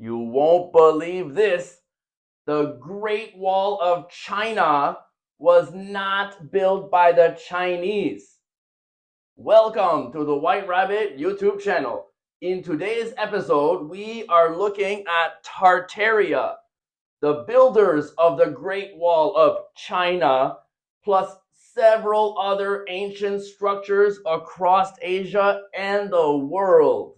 You won't believe this. The Great Wall of China was not built by the Chinese. Welcome to the White Rabbit YouTube channel. In today's episode, we are looking at Tartaria, the builders of the Great Wall of China, plus several other ancient structures across Asia and the world.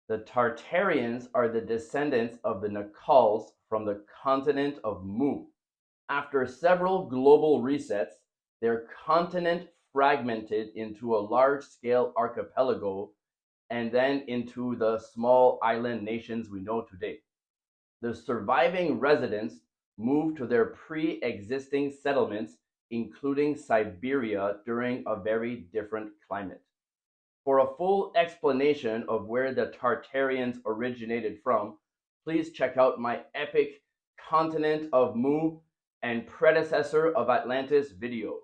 The Tartarians are the descendants of the Nakals from the continent of Mu. After several global resets, their continent fragmented into a large-scale archipelago and then into the small island nations we know today. The surviving residents moved to their pre-existing settlements, including Siberia, during a very different climate. For a full explanation of where the Tartarians originated from, please check out my epic Continent of Mu and Predecessor of Atlantis video.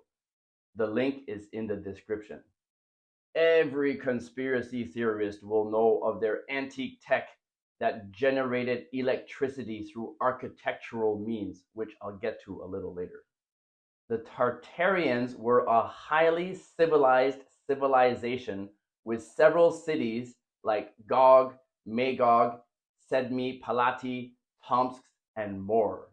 The link is in the description. Every conspiracy theorist will know of their antique tech that generated electricity through architectural means, which I'll get to a little later. The Tartarians were a highly civilized civilization with several cities like Gog, Magog, Sedmi, Palati, Tomsk, and more.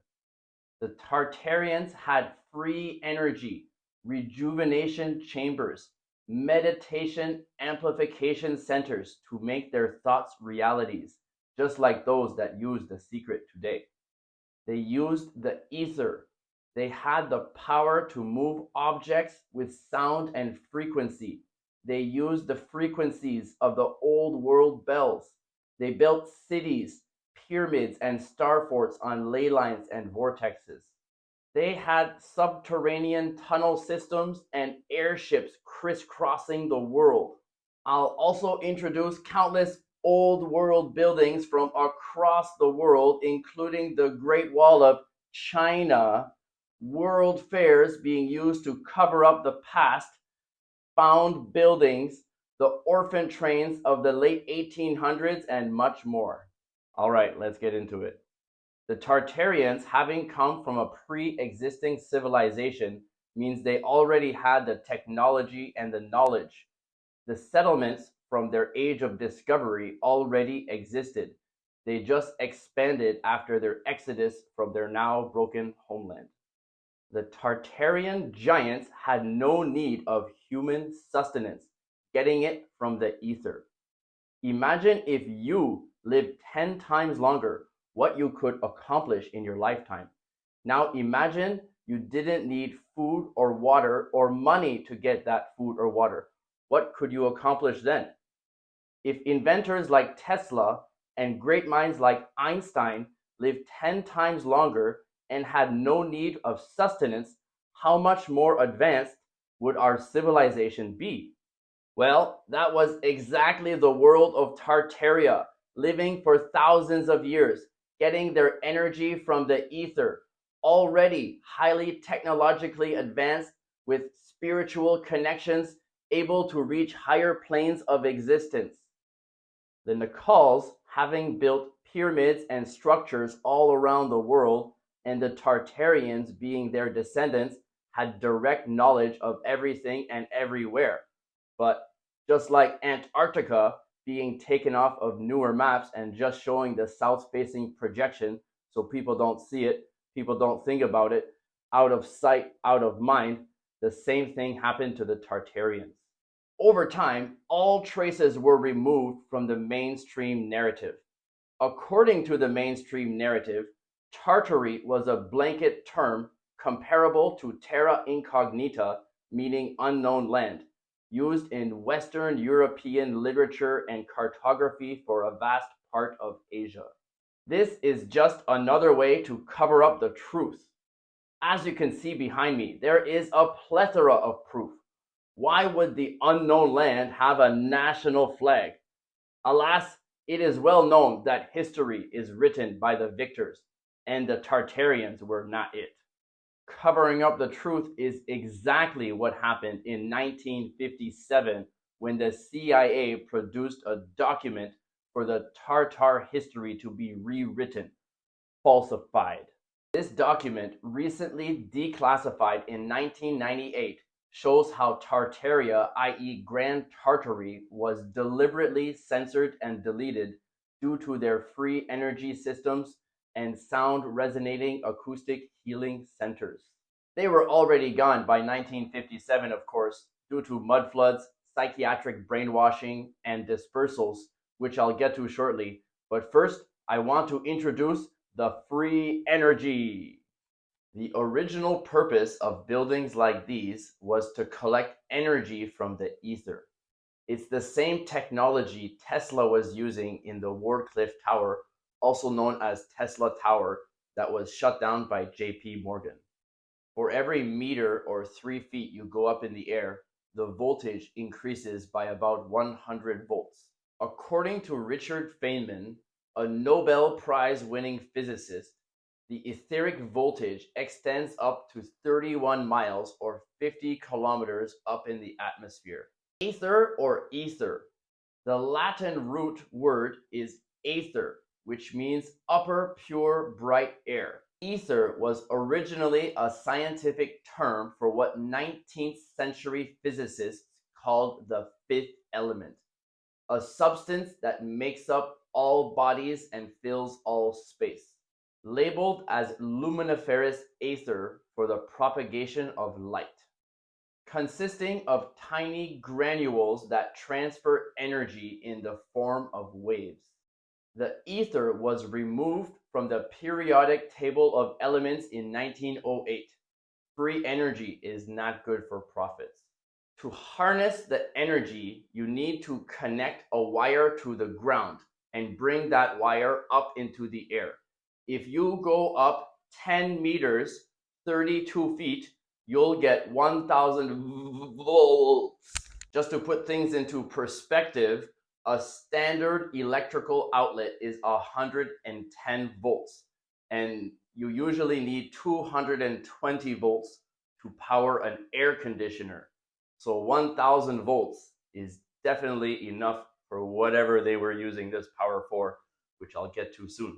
The Tartarians had free energy, rejuvenation chambers, meditation amplification centers to make their thoughts realities, just like those that use the secret today. They used the ether. They had the power to move objects with sound and frequency. They used the frequencies of the old world bells. They built cities, pyramids, and star forts on ley lines and vortexes. They had subterranean tunnel systems and airships crisscrossing the world. I'll also introduce countless old world buildings from across the world, including the Great Wall of China, world fairs being used to cover up the past, found buildings, the orphan trains of the late 1800s, and much more. All right, let's get into it. The Tartarians, having come from a pre-existing civilization, means they already had the technology and the knowledge. The settlements from their age of discovery already existed. They just expanded after their exodus from their now broken homeland. The Tartarian giants had no need of human sustenance, getting it from the ether. Imagine if you lived 10 times longer, what you could accomplish in your lifetime. Now imagine you didn't need food or water or money to get that food or water. What could you accomplish then? If inventors like Tesla and great minds like Einstein lived 10 times longer and had no need of sustenance, how much more advanced would our civilization be? Well, that was exactly the world of Tartaria, living for thousands of years, getting their energy from the ether, already highly technologically advanced with spiritual connections, able to reach higher planes of existence. The Nakals, having built pyramids and structures all around the world, and the Tartarians, being their descendants, had direct knowledge of everything and everywhere. But just like Antarctica being taken off of newer maps and just showing the south-facing projection so people don't see it, people don't think about it, out of sight, out of mind, the same thing happened to the Tartarians. Over time, all traces were removed from the mainstream narrative. According to the mainstream narrative, Tartary was a blanket term comparable to terra incognita, meaning unknown land, used in Western European literature and cartography for a vast part of Asia. This is just another way to cover up the truth. As you can see behind me, there is a plethora of proof. Why would the unknown land have a national flag? Alas, it is well known that history is written by the victors, and the Tartarians were not it. Covering up the truth is exactly what happened in 1957 when the CIA produced a document for the Tartar history to be rewritten, falsified. This document, recently declassified in 1998, shows how Tartaria, i.e. Grand Tartary, was deliberately censored and deleted due to their free energy systems and sound resonating acoustic healing centers. They were already gone by 1957, of course, due to mud floods, psychiatric brainwashing, and dispersals, which I'll get to shortly. But first, I want to introduce the free energy. The original purpose of buildings like these was to collect energy from the ether. It's the same technology Tesla was using in the Wardcliffe Tower, also known as Tesla Tower, that was shut down by JP Morgan. For every meter or 3 feet you go up in the air, the voltage increases by about 100 volts. According to Richard Feynman, a Nobel Prize winning physicist, the etheric voltage extends up to 31 miles or 50 kilometers up in the atmosphere. Aether or ether. The Latin root word is aether, which means upper pure bright air. Ether was originally a scientific term for what 19th century physicists called the fifth element, a substance that makes up all bodies and fills all space, labeled as luminiferous aether for the propagation of light, consisting of tiny granules that transfer energy in the form of waves. The ether was removed from the periodic table of elements in 1908. Free energy is not good for profits. To harness the energy, you need to connect a wire to the ground and bring that wire up into the air. If you go up 10 meters, 32 feet, you'll get 1,000 volts. Just to put things into perspective, a standard electrical outlet is 110 volts, and you usually need 220 volts to power an air conditioner. So 1000 volts is definitely enough for whatever they were using this power for, which I'll get to soon.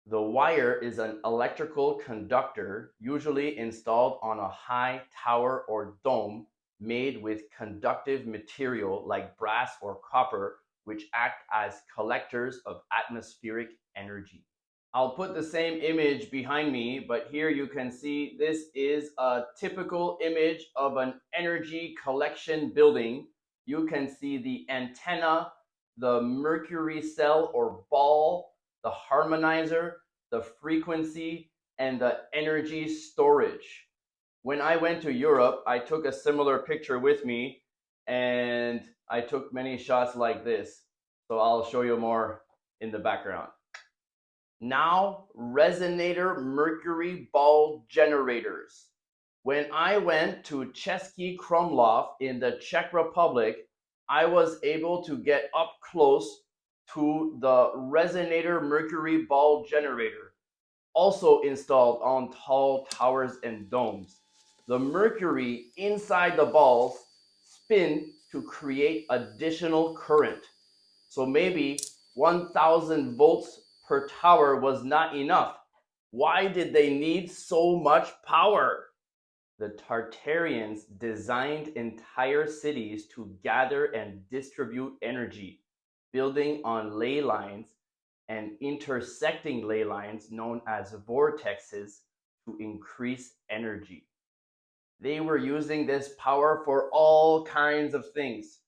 The wire is an electrical conductor usually installed on a high tower or dome made with conductive material like brass or copper, which act as collectors of atmospheric energy. I'll put the same image behind me, but here you can see this is a typical image of an energy collection building. You can see the antenna, the mercury cell or ball, the harmonizer, the frequency, and the energy storage. When I went to Europe, I took a similar picture with me, and I took many shots like this. So I'll show you more in the background. Now, resonator mercury ball generators. When I went to Český Krumlov in the Czech Republic, I was able to get up close to the resonator mercury ball generator, also installed on tall towers and domes. The mercury inside the balls spin to create additional current. So maybe 1000 volts per tower was not enough. Why did they need so much power? The Tartarians designed entire cities to gather and distribute energy, building on ley lines and intersecting ley lines known as vortexes to increase energy. They were using this power for all kinds of things: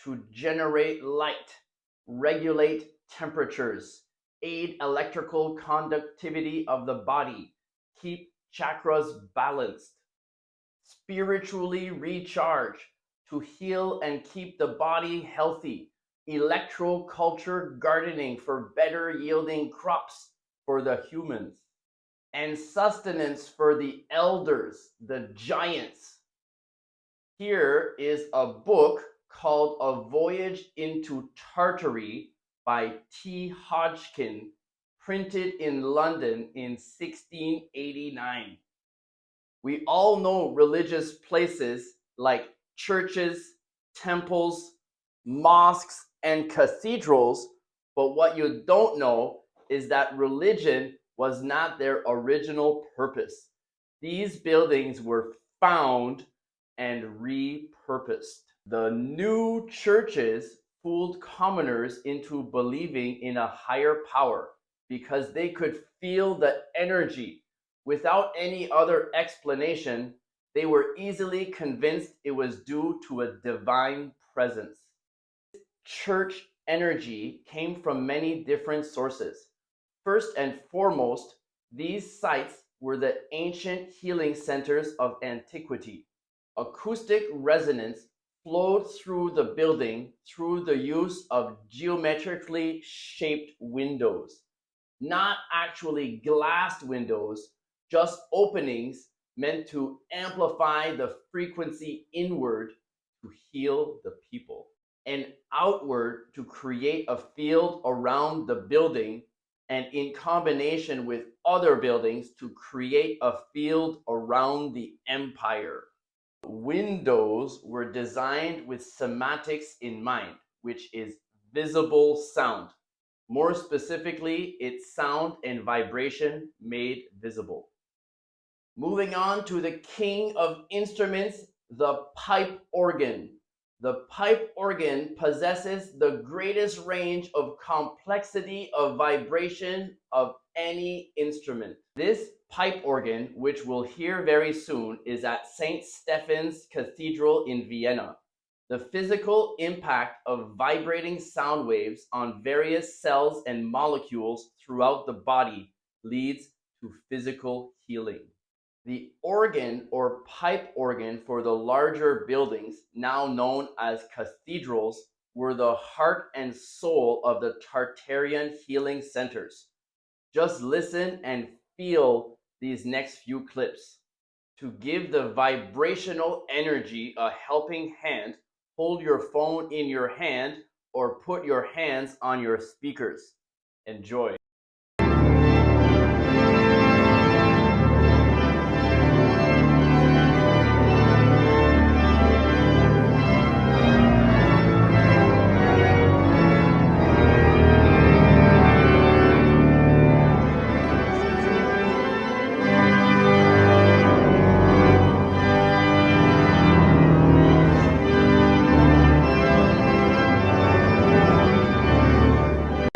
to generate light, regulate temperatures, aid electrical conductivity of the body, keep chakras balanced, spiritually recharge, to heal and keep the body healthy, electroculture gardening for better yielding crops for the humans, and sustenance for the elders, the giants. Here is a book called A Voyage into Tartary by T. Hodgkin, printed in London in 1689. We all know religious places like churches, temples, mosques, and cathedrals, but what you don't know is that religion was not their original purpose. These buildings were found and repurposed. The new churches fooled commoners into believing in a higher power because they could feel the energy. Without any other explanation, they were easily convinced it was due to a divine presence. Church energy came from many different sources. First and foremost, these sites were the ancient healing centers of antiquity. Acoustic resonance flowed through the building through the use of geometrically shaped windows, not actually glassed windows, just openings meant to amplify the frequency inward to heal the people, and outward to create a field around the building, and in combination with other buildings to create a field around the empire. Windows were designed with semantics in mind, which is visible sound. More specifically, its sound and vibration made visible. Moving on to the king of instruments, the pipe organ. The pipe organ possesses the greatest range of complexity of vibration of any instrument. This pipe organ, which we'll hear very soon, is at St. Stephen's Cathedral in Vienna. The physical impact of vibrating sound waves on various cells and molecules throughout the body leads to physical healing. The organ or pipe organ for the larger buildings, now known as cathedrals, were the heart and soul of the Tartarian healing centers. Just listen and feel these next few clips. To give the vibrational energy a helping hand, hold your phone in your hand or put your hands on your speakers. Enjoy.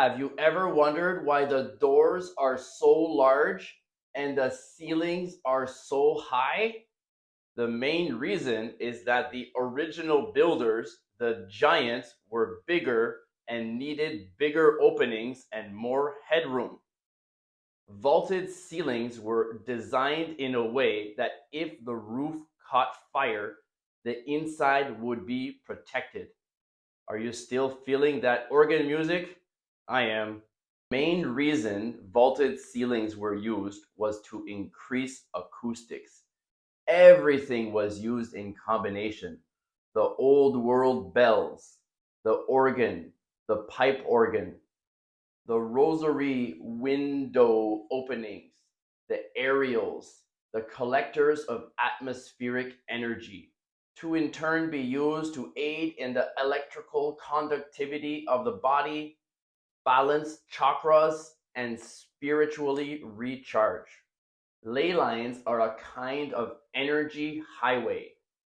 Have you ever wondered why the doors are so large and the ceilings are so high? The main reason is that the original builders, the giants, were bigger and needed bigger openings and more headroom. Vaulted ceilings were designed in a way that if the roof caught fire, the inside would be protected. Are you still feeling that organ music? I am. Main reason vaulted ceilings were used was to increase acoustics. Everything was used in combination. The old world bells, the organ, the pipe organ, the rosary window openings, the aerials, the collectors of atmospheric energy, to in turn be used to aid in the electrical conductivity of the body, balance chakras, and spiritually recharge. Ley lines are a kind of energy highway.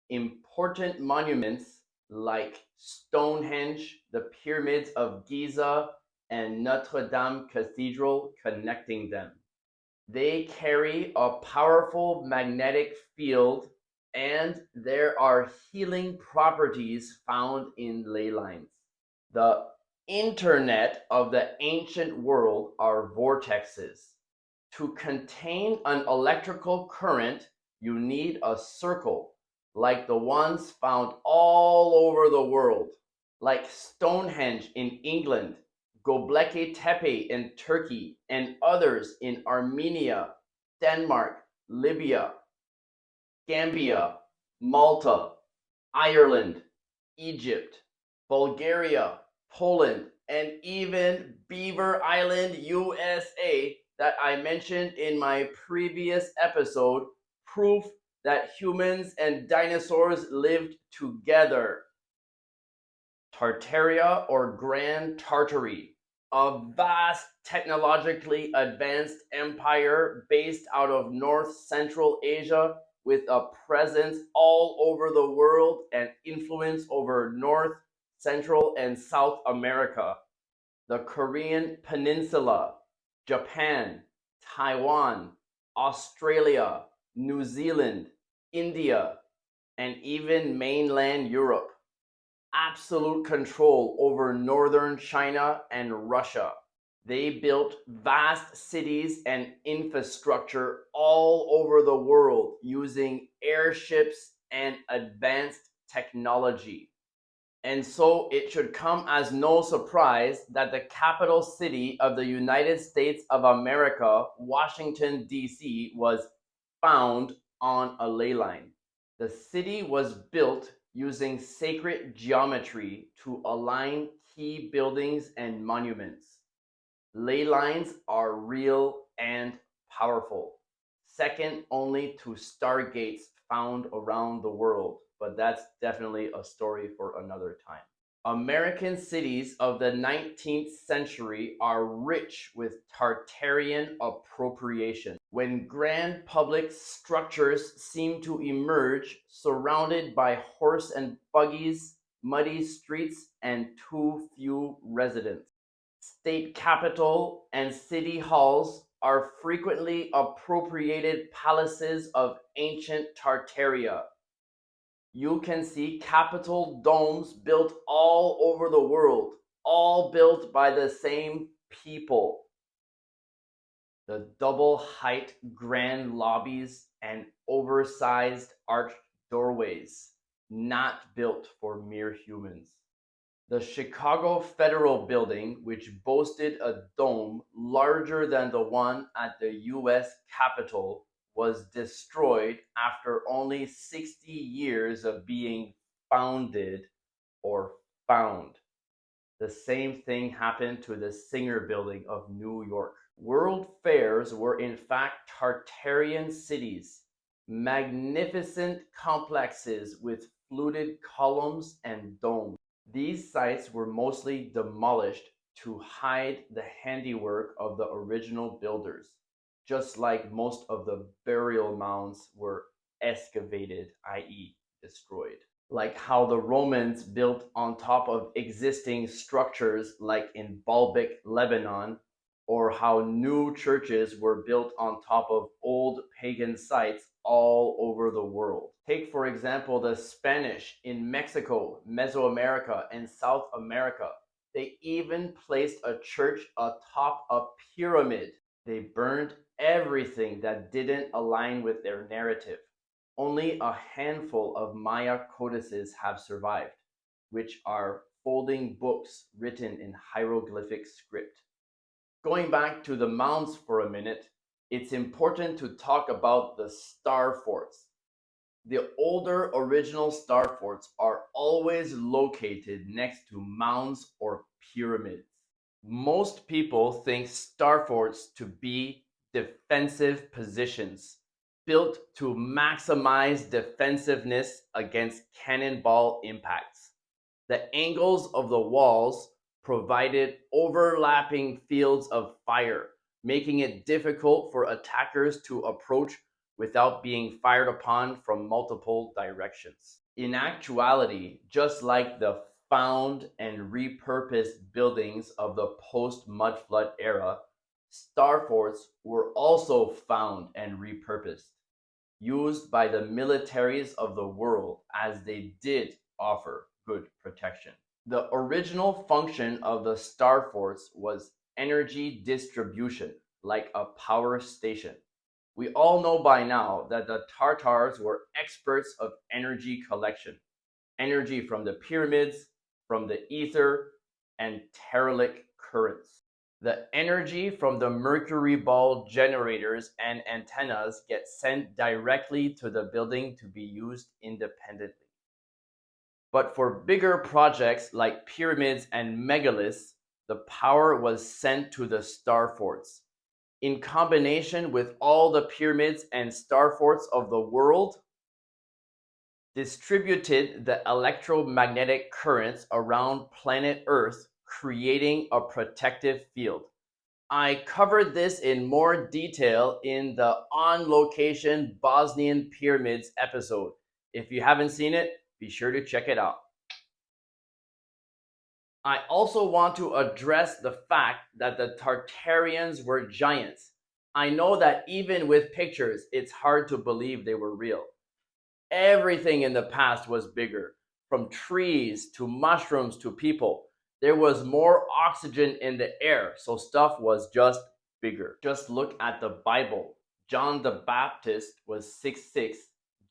Important monuments like Stonehenge, the pyramids of Giza, and Notre Dame Cathedral connecting them. They carry a powerful magnetic field, and there are healing properties found in ley lines. The internet of the ancient world are vortexes. To contain an electrical current, you need a circle, like the ones found all over the world, like Stonehenge in England, Göbekli Tepe in Turkey, and others in Armenia, Denmark, Libya, Gambia, Malta, Ireland, Egypt, Bulgaria, Poland, and even Beaver Island, USA, that I mentioned in my previous episode, proof that humans and dinosaurs lived together. Tartaria or Grand Tartary, a vast technologically advanced empire based out of North Central Asia with a presence all over the world and influence over North, Central, and South America, the Korean Peninsula, Japan, Taiwan, Australia, New Zealand, India, and even mainland Europe. Absolute control over northern China and Russia. They built vast cities and infrastructure all over the world using airships and advanced technology. And so it should come as no surprise that the capital city of the United States of America, Washington, D.C., was found on a ley line. The city was built using sacred geometry to align key buildings and monuments. Ley lines are real and powerful, second only to stargates found around the world, but that's definitely a story for another time. American cities of the 19th century are rich with Tartarian appropriation. When grand public structures seem to emerge surrounded by horse and buggies, muddy streets, and too few residents. State capitol and city halls are frequently appropriated palaces of ancient Tartaria. You can see capitol domes built all over the world, all built by the same people. The double height grand lobbies and oversized arched doorways, not built for mere humans. The Chicago Federal Building, which boasted a dome larger than the one at the US Capitol, was destroyed after only 60 years of being founded or found. The same thing happened to the Singer Building of New York. World fairs were in fact Tartarian cities, magnificent complexes with fluted columns and domes. These sites were mostly demolished to hide the handiwork of the original builders, just like most of the burial mounds were excavated, i.e., destroyed. Like how the Romans built on top of existing structures like in Baalbek, Lebanon, or how new churches were built on top of old pagan sites all over the world. Take, for example, the Spanish in Mexico, Mesoamerica, and South America. They even placed a church atop a pyramid. They burned everything that didn't align with their narrative. Only a handful of Maya codices have survived, which are folding books written in hieroglyphic script. Going back to the mounds for a minute, it's important to talk about the star forts. The older original star forts are always located next to mounds or pyramids. Most people think star forts to be defensive positions built to maximize defensiveness against cannonball impacts. The angles of the walls provided overlapping fields of fire, making it difficult for attackers to approach without being fired upon from multiple directions. In actuality, just like the found and repurposed buildings of the post-mudflood era, star forts were also found and repurposed, used by the militaries of the world as they did offer good protection. The original function of the star forts was energy distribution, like a power station. We all know by now that the Tartars were experts of energy collection. Energy from the pyramids, from the ether, and Teralic currents. The energy from the mercury ball generators and antennas gets sent directly to the building to be used independently. But for bigger projects like pyramids and megaliths, the power was sent to the star forts. In combination with all the pyramids and star forts of the world, distributed the electromagnetic currents around planet Earth, creating a protective field. I covered this in more detail in the On Location Bosnian Pyramids episode. If you haven't seen it, be sure to check it out. I also want to address the fact that the Tartarians were giants. I know that even with pictures, it's hard to believe they were real. Everything in the past was bigger, from trees to mushrooms to people. There was more oxygen in the air, so stuff was just bigger. Just look at the Bible. John the Baptist was 6'6",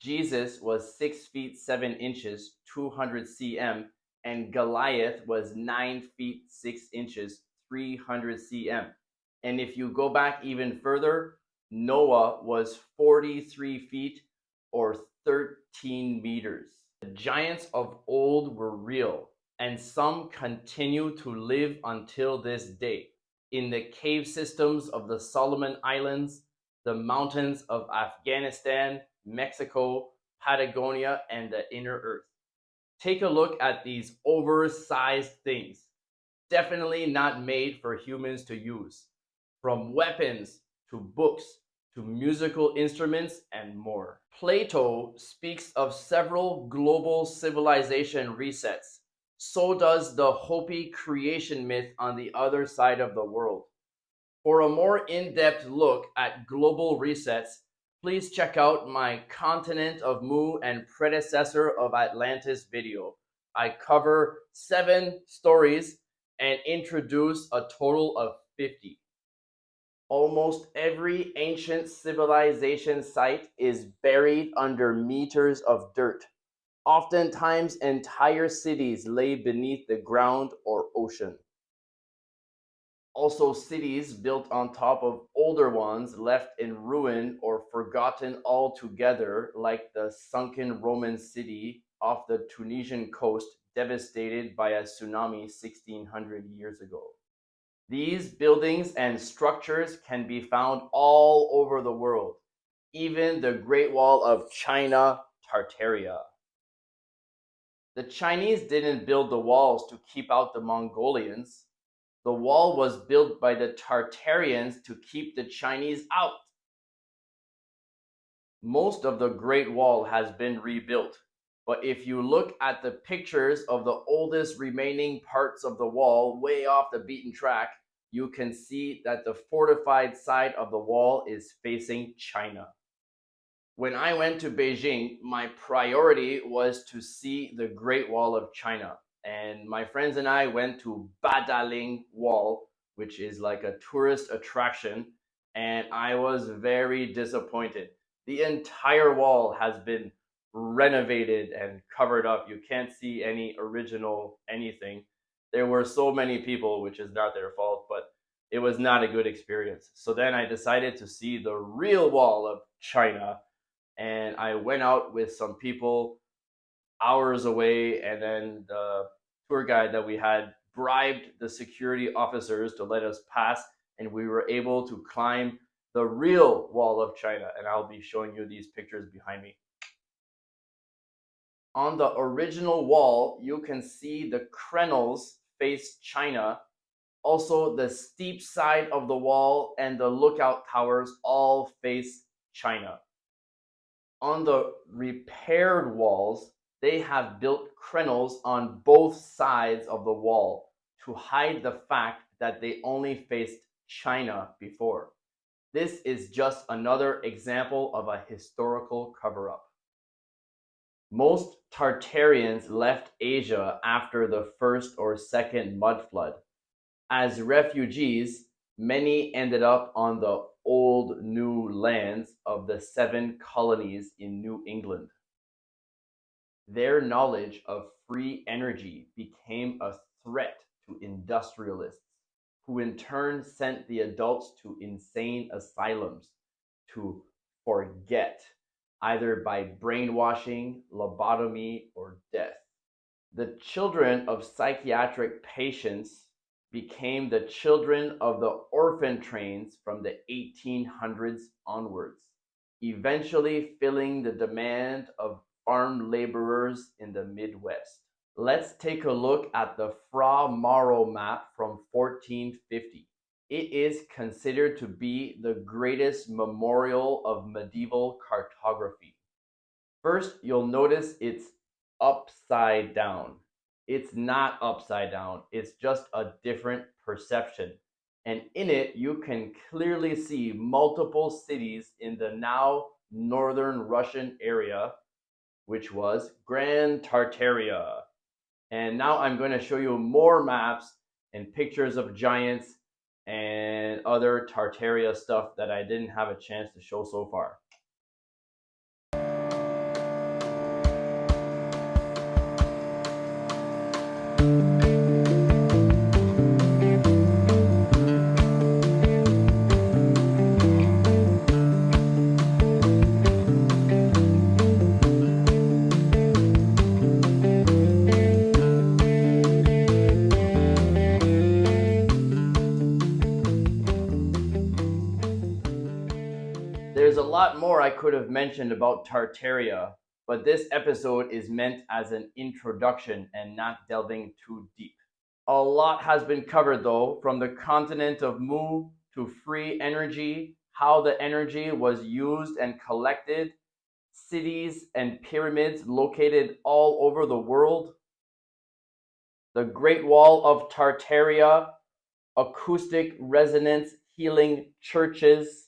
Jesus was 6 feet 7 inches, 200 cm, and Goliath was 9 feet 6 inches, 300 cm. And if you go back even further, Noah was 43 feet or 13 meters. The giants of old were real, and some continue to live until this day. In the cave systems of the Solomon Islands, the mountains of Afghanistan, Mexico, Patagonia, and the inner earth. Take a look at these oversized things. Definitely not made for humans to use. From weapons to books to musical instruments and more. Plato speaks of several global civilization resets. So does the Hopi creation myth on the other side of the world. For a more in-depth look at global resets, please check out my Continent of Mu and Predecessor of Atlantis video. I cover 7 stories and introduce a total of 50. Almost every ancient civilization site is buried under meters of dirt. Oftentimes, entire cities lay beneath the ground or ocean. Also, cities built on top of older ones left in ruin or forgotten altogether, like the sunken Roman city off the Tunisian coast, devastated by a tsunami 1600 years ago. These buildings and structures can be found all over the world, even the Great Wall of China, Tartaria. The Chinese didn't build the walls to keep out the Mongolians. The wall was built by the Tartarians to keep the Chinese out. Most of the Great Wall has been rebuilt, but if you look at the pictures of the oldest remaining parts of the wall way off the beaten track, you can see that the fortified side of the wall is facing China. When I went to Beijing, my priority was to see the Great Wall of China. And my friends and I went to Badaling Wall, which is like a tourist attraction, and I was very disappointed. The entire wall has been renovated and covered up. You can't see any original anything. There were so many people, which is not their fault, but it was not a good experience. So then I decided to see the real wall of China, and I went out with some people hours away, and then the tour guide that we had bribed the security officers to let us pass, and we were able to climb the real wall of China, and I'll be showing you these pictures behind me. On the original wall, you can see the crenels face China. Also, the steep side of the wall and the lookout towers all face China. On the repaired walls, they have built crenels on both sides of the wall to hide the fact that they only faced China before. This is just another example of a historical cover-up. Most Tartarians left Asia after the first or second mud flood. As refugees, many ended up on the old new lands of the 7 colonies in New England. Their knowledge of free energy became a threat to industrialists, who in turn sent the adults to insane asylums to forget, either by brainwashing, lobotomy, or death. The children of psychiatric patients became the children of the orphan trains from the 1800s onwards, eventually filling the demand of farm laborers in the Midwest. Let's take a look at the Frammen Map from 1450. It is considered to be the greatest memorial of medieval cartography. First, you'll notice it's upside down. It's not upside down, it's just a different perception. And in it, you can clearly see multiple cities in the now northern Russian area, which was Grand Tartaria. And now I'm going to show you more maps and pictures of giants and other Tartaria stuff that I didn't have a chance to show so far. There's a lot more I could have mentioned about Tartaria, but this episode is meant as an introduction and not delving too deep. A lot has been covered though, from the continent of Mu to free energy, how the energy was used and collected, cities and pyramids located all over the world, the Great Wall of Tartaria, acoustic resonance healing churches,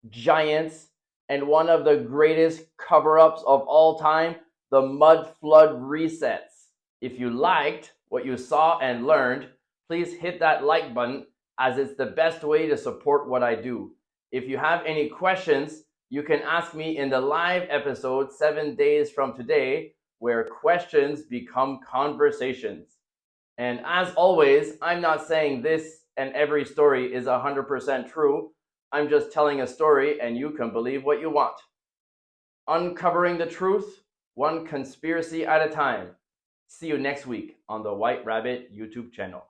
giants, and one of the greatest cover ups of all time, the mud flood resets. If you liked what you saw and learned, please hit that like button, as it's the best way to support what I do. If you have any questions, you can ask me in the live episode 7 days from today, where questions become conversations. And as always, I'm not saying this and every story is 100% true. I'm just telling a story and you can believe what you want. Uncovering the truth, one conspiracy at a time. See you next week on the White Rabbit YouTube channel.